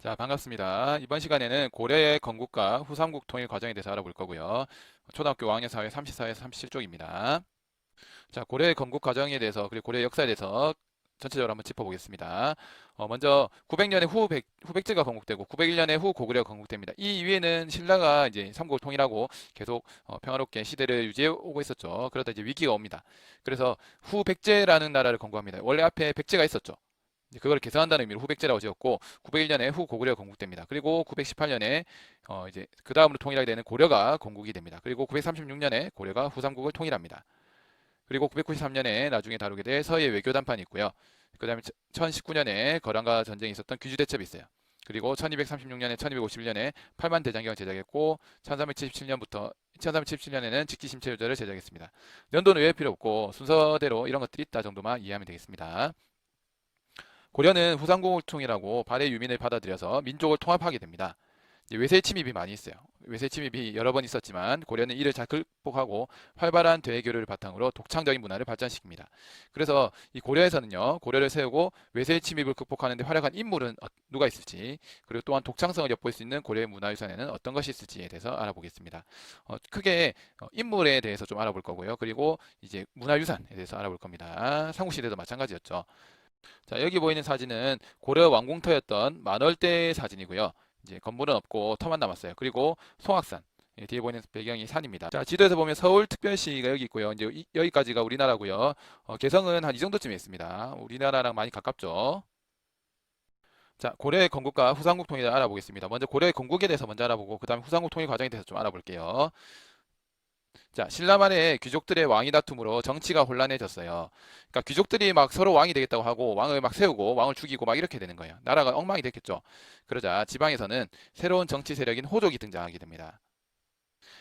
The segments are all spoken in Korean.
자, 반갑습니다. 이번 시간에는 고려의 건국과 후삼국 통일 과정에 대해서 알아볼 거고요. 초등학교 5학년 사회 34에서 37쪽입니다. 자, 고려의 건국 과정에 대해서 그리고 고려의 역사에 대해서 전체적으로 한번 짚어보겠습니다. 먼저 900년에 후백제가 건국되고 901년에 후 고구려가 건국됩니다. 이 이후에는 신라가 이제 삼국을 통일하고 계속 평화롭게 시대를 유지해 오고 있었죠. 그러다 이제 위기가 옵니다. 그래서 후백제라는 나라를 건국합니다. 원래 앞에 백제가 있었죠. 이제 그걸 개선한다는 의미로 후백제라고 지었고 901년에 후 고구려가 건국됩니다. 그리고 918년에 이제 그 다음으로 통일하게 되는 고려가 건국이 됩니다. 그리고 936년에 고려가 후삼국을 통일합니다. 그리고 993년에 나중에 다루게 될 서해 외교 단판이 있고요. 그 다음에 1019년에 거란과 전쟁이 있었던 귀주대첩이 있어요. 그리고 1236년에 1251년에 8만 대장경을 제작했고 1377년에는 직지심체유저를 제작했습니다. 연도는 외울 필요 없고 순서대로 이런 것들이 있다 정도만 이해하면 되겠습니다. 고려는 후삼국통이라고 발해 유민을 받아들여서 민족을 통합하게 됩니다. 외세 침입이 많이 있어요. 외세 침입이 여러 번 있었지만 고려는 이를 잘 극복하고 활발한 대외교류를 바탕으로 독창적인 문화를 발전시킵니다. 그래서 이 고려에서는요, 고려를 세우고 외세 침입을 극복하는 데 활약한 인물은 누가 있을지, 그리고 또한 독창성을 엿볼 수 있는 고려의 문화유산에는 어떤 것이 있을지에 대해서 알아보겠습니다. 크게 인물에 대해서 좀 알아볼 거고요. 그리고 이제 문화유산에 대해서 알아볼 겁니다. 삼국시대도 마찬가지였죠. 자, 여기 보이는 사진은 고려 왕궁터였던 만월대 사진이고요. 이제 건물은 없고 터만 남았어요. 그리고 송악산. 뒤에 보이는 배경이 산입니다. 자, 지도에서 보면 서울특별시가 여기 있고요. 이제 여기까지가 우리나라고요. 개성은 한 이 정도쯤에 있습니다. 우리나라랑 많이 가깝죠. 자, 고려의 건국과 후삼국 통일을 알아보겠습니다. 먼저 고려의 건국에 대해서 먼저 알아보고 그 다음에 후삼국 통일 과정에 대해서 좀 알아볼게요. 자, 신라 말에 귀족들의 왕위 다툼으로 정치가 혼란해졌어요. 그러니까 귀족들이 막 서로 왕이 되겠다고 하고 왕을 막 세우고 왕을 죽이고 막 이렇게 되는 거예요. 나라가 엉망이 됐겠죠. 그러자 지방에서는 새로운 정치 세력인 호족이 등장하게 됩니다.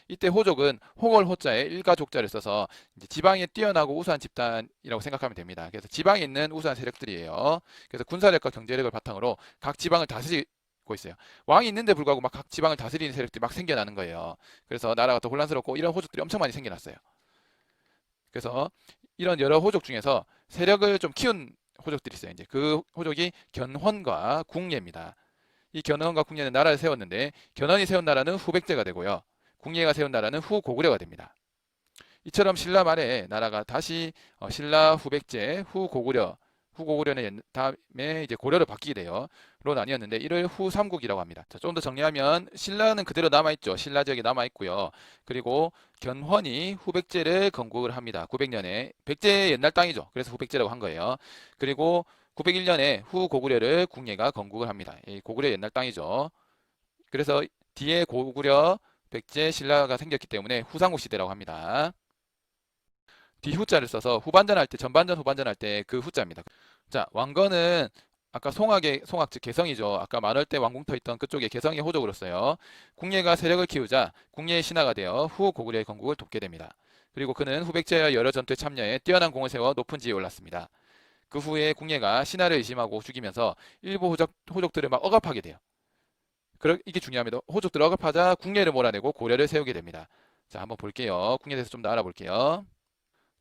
이때 호족은 홍월 호자에 일가족자를 써서 이제 지방에 뛰어나고 우수한 집단이라고 생각하면 됩니다. 그래서 지방에 있는 우수한 세력들이에요. 그래서 군사력과 경제력을 바탕으로 각 지방을 다스리고 있어요. 왕이 있는데 불구하고 막 각 지방을 다스리는 세력들이 막 생겨나는 거예요. 그래서 나라가 더 혼란스럽고 이런 호족들이 엄청 많이 생겨났어요. 그래서 이런 여러 호족 중에서 세력을 좀 키운 호족들이 있어요. 이제 그 호족이 견훤과 궁예입니다. 이 견훤과 궁예는 나라를 세웠는데 견훤이 세운 나라는 후백제가 되고요. 궁예가 세운 나라는 후고구려가 됩니다. 이처럼 신라 말에 나라가 다시 신라 후백제 후고구려는 다음에 이제 고려로 바뀌게 돼요. 로 나뉘었는데 이를 후삼국이라고 합니다. 좀 더 정리하면 신라는 그대로 남아있죠. 신라 지역에 남아있고요. 그리고 견훤이 후백제를 건국을 합니다. 900년에 백제의 옛날 땅이죠. 그래서 후백제라고 한 거예요. 그리고 901년에 후고구려를 궁예가 건국을 합니다. 이 고구려의 옛날 땅이죠. 그래서 뒤에 고구려, 백제, 신라가 생겼기 때문에 후삼국 시대라고 합니다. 뒤후자를 써서 후반전 할 때, 전반전, 후반전 할 때 그 후자입니다. 자, 왕건은 아까 송악 즉 개성이죠. 아까 만월대 왕궁터 있던 그쪽에 개성의 호족으로서요. 궁예가 세력을 키우자 궁예의 신하가 되어 후 고구려의 건국을 돕게 됩니다. 그리고 그는 후백제와 여러 전투에 참여해 뛰어난 공을 세워 높은 지위에 올랐습니다. 그 후에 궁예가 신하를 의심하고 죽이면서 일부 호족들을 막 억압하게 돼요. 이게 중요합니다. 호족들을 억압하자 궁예를 몰아내고 고려를 세우게 됩니다. 자, 한번 볼게요. 궁예에 대해서 좀 더 알아볼게요.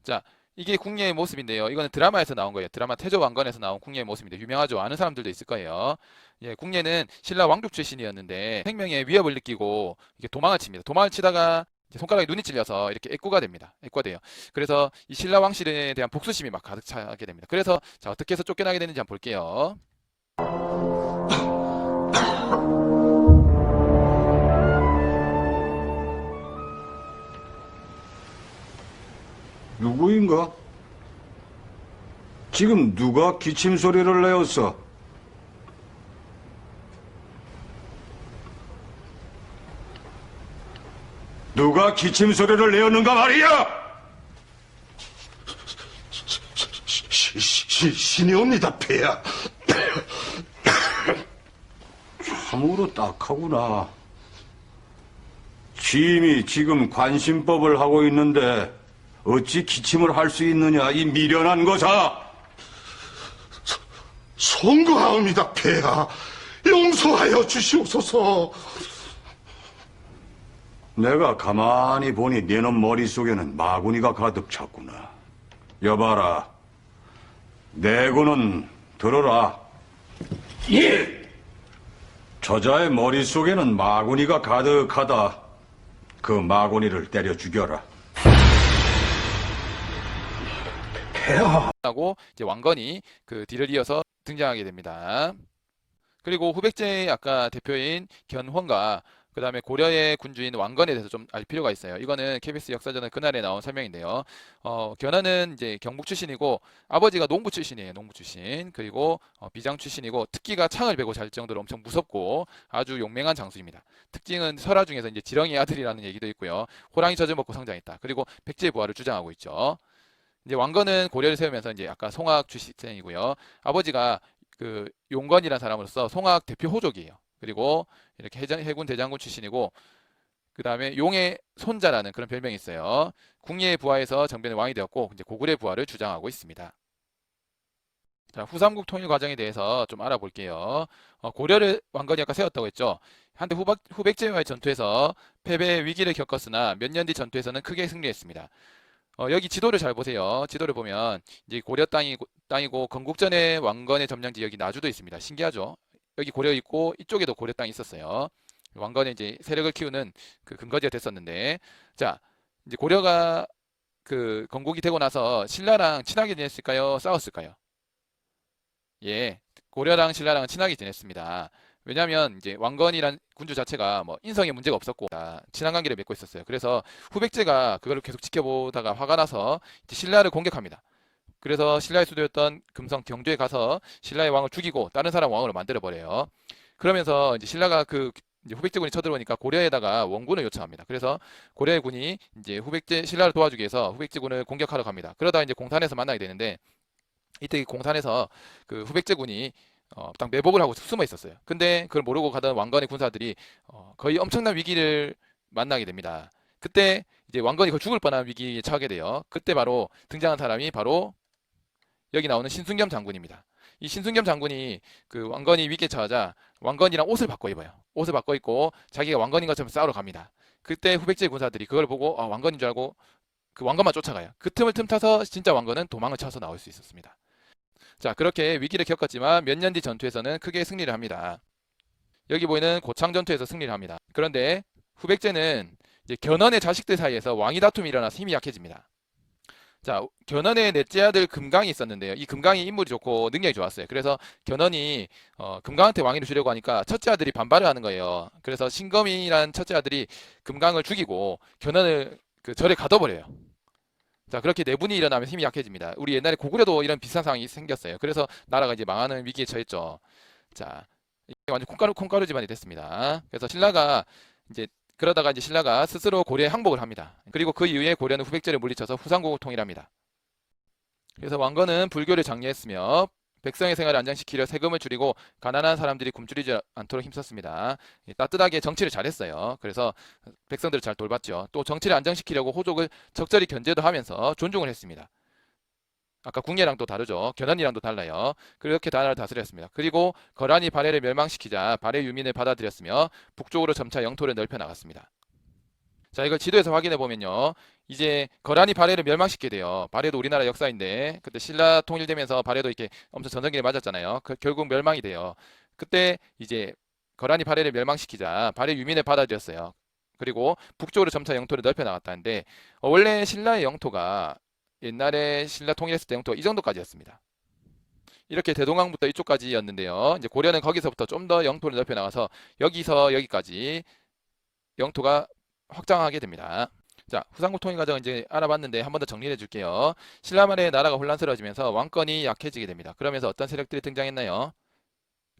자, 이게 궁예의 모습인데요. 이거는 드라마에서 나온 거예요. 드라마 태조왕건에서 나온 궁예의 모습인데 유명하죠. 아는 사람들도 있을 거예요. 예, 궁예는 신라 왕족 출신이었는데 생명에 위협을 느끼고 이게 도망을 칩니다. 도망을 치다가 이제 손가락에 눈이 찔려서 이렇게 애꾸가 됩니다. 애꾸가 돼요. 그래서 이 신라 왕실에 대한 복수심이 막 가득 차게 됩니다. 그래서 자, 어떻게 해서 쫓겨나게 되는지 한번 볼게요. 누구인가? 지금 누가 기침 소리를 내었어? 누가 기침 소리를 내었는가 말이야? 신이옵니다, 폐하. 참으로 딱하구나. 짐이 지금 관심법을 하고 있는데 어찌 기침을 할 수 있느냐, 이 미련한 것아! 송구하옵니다, 폐하. 용서하여 주시옵소서. 내가 가만히 보니 네놈 머릿속에는 마구니가 가득 찼구나. 여봐라, 내고는 들어라. 예! 저자의 머릿속에는 마구니가 가득하다. 그 마구니를 때려 죽여라. 하고 이제 왕건이 그 뒤를 이어서 등장하게 됩니다. 그리고 후백제의 아까 대표인 견훤과 그 다음에 고려의 군주인 왕건에 대해서 좀 알 필요가 있어요. 이거는 KBS 역사전은 그날에 나온 설명인데요. 견훤은 이제 경북 출신이고 아버지가 농부 출신이에요. 농부 출신. 그리고 비장 출신이고 특기가 창을 베고 잘 정도로 엄청 무섭고 아주 용맹한 장수입니다. 특징은 설화 중에서 이제 지렁이 아들이라는 얘기도 있고요. 호랑이 젖을 먹고 성장했다. 그리고 백제의 부활을 주장하고 있죠. 이제 왕건은 고려를 세우면서 이제 아까 송악 출신이고요. 아버지가 그 용건이라는 사람으로서 송악 대표 호족이에요. 그리고 이렇게 해군 대장군 출신이고 그 다음에 용의 손자라는 그런 별명이 있어요. 궁예의 부하에서 정변의 왕이 되었고 이제 고구려의 부하를 주장하고 있습니다. 자, 후삼국 통일 과정에 대해서 좀 알아볼게요. 고려를 왕건이 아까 세웠다고 했죠. 한때 후백제와의 전투에서 패배의 위기를 겪었으나 몇 년 뒤 전투에서는 크게 승리했습니다. 여기 지도를 잘 보세요. 지도를 보면 이제 고려 땅이고 건국전의 왕건의 점령지 여기 나주도 있습니다. 신기하죠? 여기 고려 있고 이쪽에도 고려 땅이 있었어요. 왕건의 이제 세력을 키우는 그 근거지가 됐었는데, 자, 이제 고려가 그 건국이 되고 나서 신라랑 친하게 지냈을까요? 싸웠을까요? 예, 고려랑 신라랑은 친하게 지냈습니다. 왜냐하면 이제 왕건이란 군주 자체가 뭐 인성에 문제가 없었고 친한 관계를 맺고 있었어요. 그래서 후백제가 그걸 계속 지켜보다가 화가 나서 이제 신라를 공격합니다. 그래서 신라의 수도였던 금성 경주에 가서 신라의 왕을 죽이고 다른 사람 왕으로 만들어 버려요. 그러면서 이제 신라가 그 이제 후백제군이 쳐들어오니까 고려에다가 원군을 요청합니다. 그래서 고려의 군이 이제 신라를 도와주기 위해서 후백제군을 공격하러 갑니다. 그러다 이제 공산에서 만나게 되는데 이때 공산에서 그 후백제군이 딱 매복을 하고 숨어 있었어요. 근데 그걸 모르고 가던 왕건의 군사들이 거의 엄청난 위기를 만나게 됩니다. 그때 이제 왕건이 거의 죽을 뻔한 위기에 처하게 돼요. 그때 바로 등장한 사람이 바로 여기 나오는 신순겸 장군입니다. 이 신순겸 장군이 그 왕건이 위기에 처하자 왕건이랑 옷을 바꿔 입어요. 옷을 바꿔 입고 자기가 왕건인 것처럼 싸우러 갑니다. 그때 후백제 군사들이 그걸 보고 왕건인 줄 알고 그 왕건만 쫓아가요. 그 틈을 틈타서 진짜 왕건은 도망을 쳐서 나올 수 있었습니다. 자, 그렇게 위기를 겪었지만 몇 년 뒤 전투에서는 크게 승리를 합니다. 여기 보이는 고창 전투에서 승리를 합니다. 그런데 후백제는 이제 견훤의 자식들 사이에서 왕위 다툼이 일어나서 힘이 약해집니다. 자, 견훤의 넷째 아들 금강이 있었는데요. 이 금강이 인물이 좋고 능력이 좋았어요. 그래서 견훤이 금강한테 왕위를 주려고 하니까 첫째 아들이 반발을 하는 거예요. 그래서 신검이라는 첫째 아들이 금강을 죽이고 견훤을 그 절에 가둬버려요. 자, 그렇게 내분이 일어나면 힘이 약해집니다. 우리 옛날에 고구려도 이런 비슷한 상황이 생겼어요. 그래서 나라가 이제 망하는 위기에 처했죠. 자, 이게 완전 콩가루 집안이 됐습니다. 그래서 신라가 이제 그러다가 이제 신라가 스스로 고려에 항복을 합니다. 그리고 그 이후에 고려는 후백제를 물리쳐서 후삼국을 통일합니다. 그래서 왕건은 불교를 장려했으며 백성의 생활을 안정시키려 세금을 줄이고 가난한 사람들이 굶주리지 않도록 힘썼습니다. 따뜻하게 정치를 잘했어요. 그래서 백성들을 잘 돌봤죠. 또 정치를 안정시키려고 호족을 적절히 견제도 하면서 존중을 했습니다. 아까 궁예랑 또 다르죠. 견훤이랑도 달라요. 그렇게 나라를 다스렸습니다. 그리고 거란이 발해를 멸망시키자 발해 유민을 받아들였으며 북쪽으로 점차 영토를 넓혀 나갔습니다. 자, 이걸 지도에서 확인해 보면요. 이제 거란이 발해를 멸망시키게 돼요. 발해도 우리나라 역사인데 그때 신라 통일되면서 발해도 이렇게 엄청 전성기를 맞았잖아요. 결국 멸망이 돼요. 그때 이제 거란이 발해를 멸망시키자 발해 유민을 받아들였어요. 그리고 북쪽으로 점차 영토를 넓혀 나갔다는데 원래 신라의 영토가 옛날에 신라 통일했을 때 영토가 이 정도까지였습니다. 이렇게 대동강부터 이쪽까지였는데요. 이제 고려는 거기서부터 좀 더 영토를 넓혀 나가서 여기서 여기까지 영토가 확장하게 됩니다. 자, 후삼국 통일 과정을 이제 알아봤는데 한 번 더 정리해 줄게요. 신라 말에 나라가 혼란스러워지면서 왕권이 약해지게 됩니다. 그러면서 어떤 세력들이 등장했나요?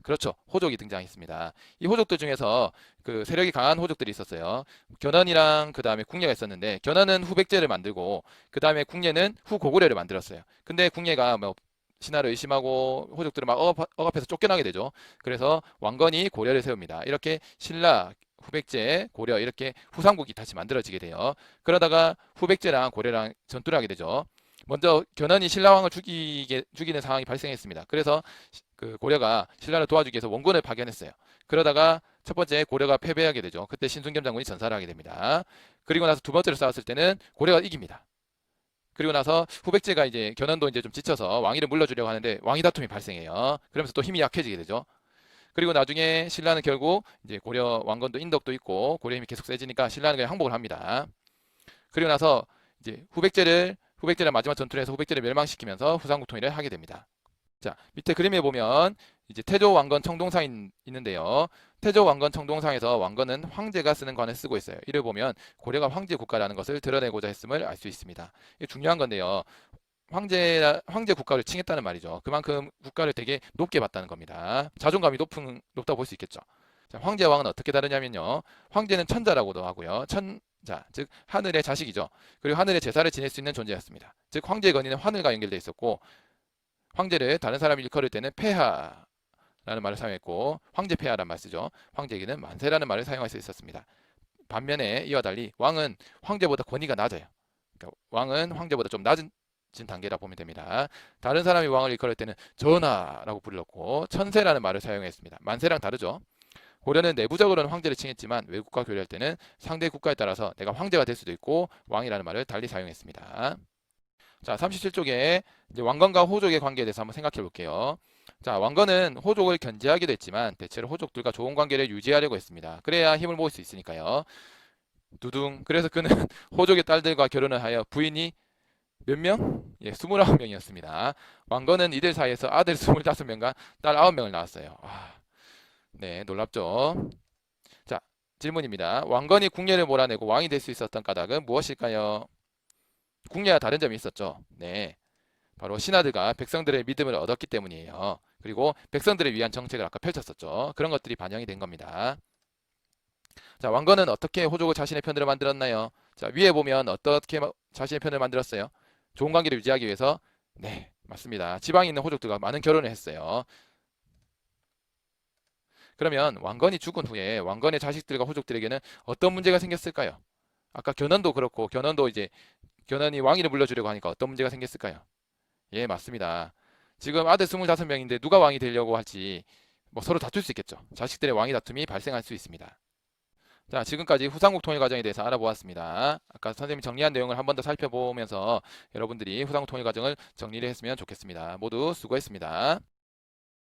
그렇죠. 호족이 등장했습니다. 이 호족들 중에서 그 세력이 강한 호족들이 있었어요. 견훤이랑 그 다음에 궁예가 있었는데 견훤은 후백제를 만들고 그 다음에 궁예는 후고구려를 만들었어요. 근데 궁예가 뭐 신하를 의심하고 호족들을 막 억압해서 쫓겨나게 되죠. 그래서 왕건이 고려를 세웁니다. 이렇게 신라, 후백제, 고려 이렇게 후삼국이 다시 만들어지게 돼요. 그러다가 후백제랑 고려랑 전투를 하게 되죠. 먼저 견훤이 신라왕을 죽이는 상황이 발생했습니다. 그래서 그 고려가 신라를 도와주기 위해서 원군을 파견했어요. 그러다가 첫 번째 고려가 패배하게 되죠. 그때 신순겸 장군이 전사를 하게 됩니다. 그리고 나서 두 번째로 싸웠을 때는 고려가 이깁니다. 그리고 나서 후백제가 이제 견훤도 이제 좀 지쳐서 왕위를 물려주려고 하는데 왕위 다툼이 발생해요. 그러면서 또 힘이 약해지게 되죠. 그리고 나중에 신라는 결국 이제 고려 왕건도 인덕도 있고 고려 힘이 계속 세지니까 신라는 그냥 항복을 합니다. 그리고 나서 이제 후백제를 마지막 전투를 해서 후백제를 멸망시키면서 후삼국 통일을 하게 됩니다. 자, 밑에 그림에 보면 이제 태조 왕건 청동상이 있는데요. 태조 왕건 청동상에서 왕건은 황제가 쓰는 관을 쓰고 있어요. 이를 보면 고려가 황제 국가라는 것을 드러내고자 했음을 알 수 있습니다. 이게 중요한 건데요. 황제 국가를 칭했다는 말이죠. 그만큼 국가를 되게 높게 봤다는 겁니다. 자존감이 높다고 볼 수 있겠죠. 자, 황제왕은 어떻게 다르냐면요. 황제는 천자라고도 하고요. 천자, 즉 하늘의 자식이죠. 그리고 하늘의 제사를 지낼 수 있는 존재였습니다. 즉 황제의 권위는 하늘과 연결되어 있었고 황제를 다른 사람이 일컬을 때는 폐하라는 말을 사용했고 황제폐하라는 말 쓰죠. 황제에게는 만세라는 말을 사용할 수 있었습니다. 반면에 이와 달리 왕은 황제보다 권위가 낮아요. 그러니까 왕은 황제보다 좀 낮은 단계라 보면 됩니다. 다른 사람이 왕을 일컬을 때는 전하라고 불렀고 천세라는 말을 사용했습니다. 만세랑 다르죠. 고려는 내부적으로는 황제를 칭했지만 외국과 교류할 때는 상대 국가에 따라서 내가 황제가 될 수도 있고 왕이라는 말을 달리 사용했습니다. 자, 37쪽에 이제 왕건과 호족의 관계에 대해서 한번 생각해 볼게요. 자, 왕건은 호족을 견제하기도 했지만 대체로 호족들과 좋은 관계를 유지하려고 했습니다. 그래야 힘을 모을 수 있으니까요. 두둥. 그래서 그는 호족의 딸들과 결혼을 하여 부인이 몇 명? 예, 29명이었습니다. 왕건은 이들 사이에서 아들 25명과 딸 9명을 낳았어요. 네, 놀랍죠? 자, 질문입니다. 왕건이 궁예를 몰아내고 왕이 될 수 있었던 까닭은 무엇일까요? 궁예와 다른 점이 있었죠. 네, 바로 신하들과 백성들의 믿음을 얻었기 때문이에요. 그리고 백성들을 위한 정책을 아까 펼쳤었죠. 그런 것들이 반영이 된 겁니다. 자, 왕건은 어떻게 호족을 자신의 편으로 만들었나요? 자, 위에 보면 어떻게 자신의 편을 만들었어요? 좋은 관계를 유지하기 위해서, 네, 맞습니다. 지방에 있는 호족들과 많은 결혼을 했어요. 그러면 왕건이 죽은 후에 왕건의 자식들과 호족들에게는 어떤 문제가 생겼을까요? 아까 견훤도 그렇고 견훤이 왕위를 물려주려고 하니까 어떤 문제가 생겼을까요? 예, 맞습니다. 지금 아들 25명인데 누가 왕이 되려고 할지 뭐 서로 다툴 수 있겠죠. 자식들의 왕위 다툼이 발생할 수 있습니다. 자, 지금까지 후삼국 통일 과정에 대해서 알아보았습니다. 아까 선생님이 정리한 내용을 한 번 더 살펴보면서 여러분들이 후삼국 통일 과정을 정리를 했으면 좋겠습니다. 모두 수고했습니다.